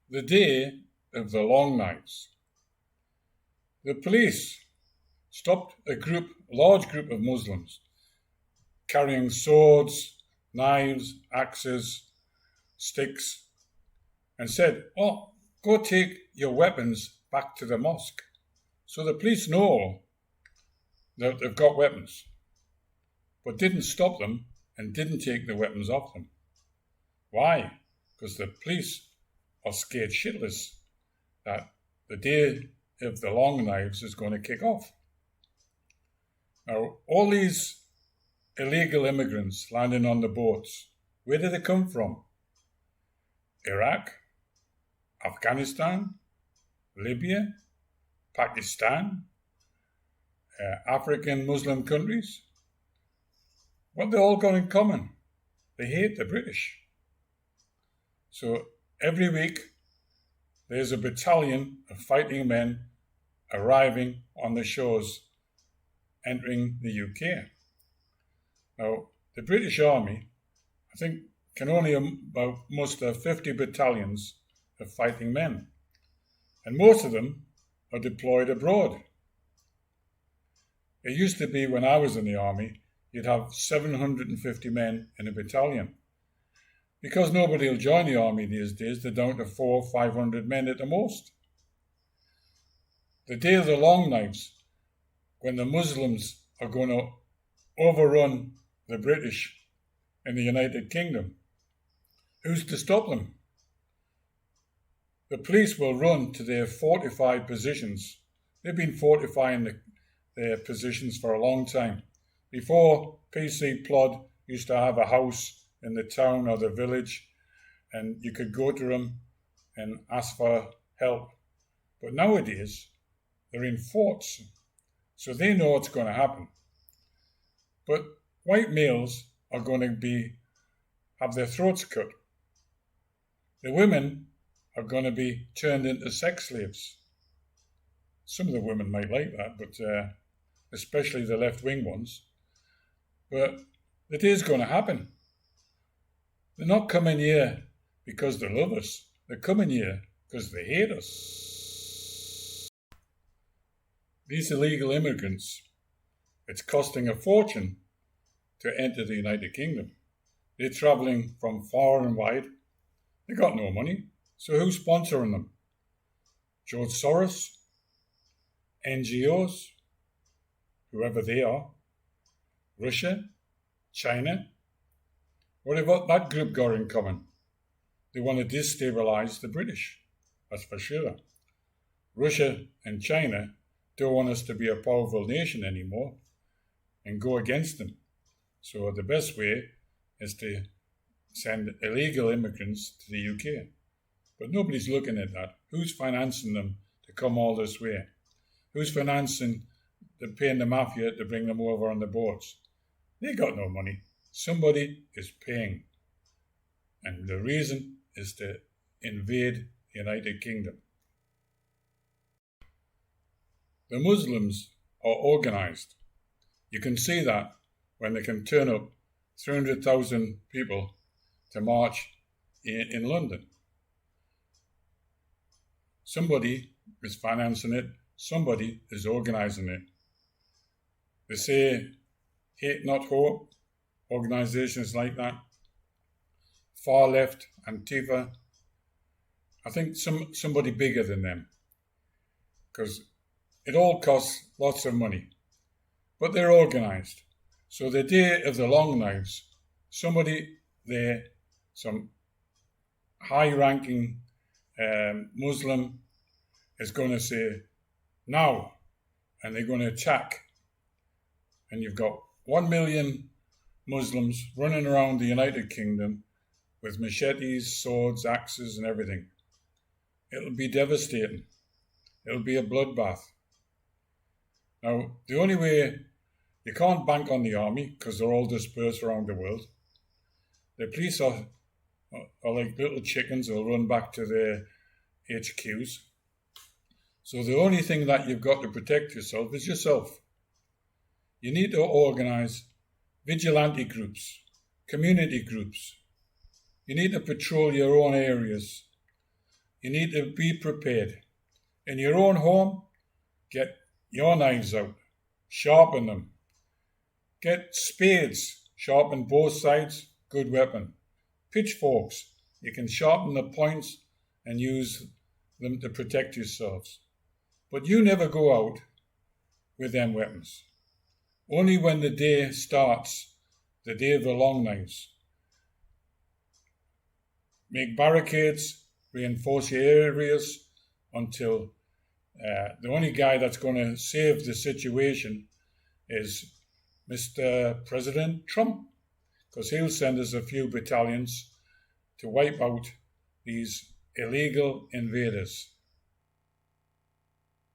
The day of the long knives. The police stopped a large group of Muslims carrying swords, knives, axes, sticks, and said, "Oh, go take your weapons back to the mosque." So the police know that they've got weapons, but didn't stop them and didn't take the weapons off them. Why? Because the police are scared shitless that the day of the long knives is going to kick off. Now, all these illegal immigrants landing on the boats, where did they come from? Iraq, Afghanistan, Libya, Pakistan, African Muslim countries. What they all got in common? They hate the British. So every week there's a battalion of fighting men arriving on the shores entering the UK. Now, the British Army, I think, can only muster 50 battalions of fighting men, and most of them are deployed abroad. It used to be when I was in the army, you'd have 750 men in a battalion. Because nobody will join the army these days, they're down to 400 or 500 men at the most. The day of the long knives, when the Muslims are going to overrun the British in the United Kingdom, who's to stop them? The police will run to their fortified positions. They've been fortifying their positions for a long time. Before, PC Plod used to have a house in the town or the village, and you could go to them and ask for help. But nowadays, they're in forts, so they know what's going to happen. But white males are going to have their throats cut. The women are going to be turned into sex slaves. Some of the women might like that, but especially the left-wing ones. But it is going to happen. They're not coming here because they love us. They're coming here because they hate us. These illegal immigrants, it's costing a fortune to enter the United Kingdom. They're travelling from far and wide. They got no money. So who's sponsoring them? George Soros? NGOs? Whoever they are? Russia? China? What have that group got in common? They want to destabilise the British, that's for sure. Russia and China don't want us to be a powerful nation anymore and go against them. So the best way is to send illegal immigrants to the UK. But nobody's looking at that. Who's financing them to come all this way? Who's financing paying the mafia to bring them over on the boats? They got no money. Somebody is paying. And the reason is to invade the United Kingdom. The Muslims are organised. You can see that when they can turn up 300,000 people to march in London. Somebody is financing it. Somebody is organising it. They say hate not hope, organisations like that. Far left, Antifa. I think somebody bigger than them. Because it all costs lots of money. But they're organised. So the day of the long knives, somebody there, some high-ranking Muslim is going to say, now, and they're going to attack. And you've got 1 million Muslims running around the United Kingdom with machetes, swords, axes, and everything. It'll be devastating. It'll be a bloodbath. Now, the only way, you can't bank on the army because they're all dispersed around the world. The police are like little chickens who'll run back to their HQs. So the only thing that you've got to protect yourself is yourself. You need to organise vigilante groups, community groups. You need to patrol your own areas. you need to be prepared. In your own home, get your knives out, sharpen them. Get spades, sharpen both sides, good weapon. Pitchforks, you can sharpen the points and use them to protect yourselves. But you never go out with them weapons. Only when the day starts, the day of the long knives. Make barricades, reinforce your areas until the only guy that's going to save the situation is Mr. President Trump, because he'll send us a few battalions to wipe out these illegal invaders.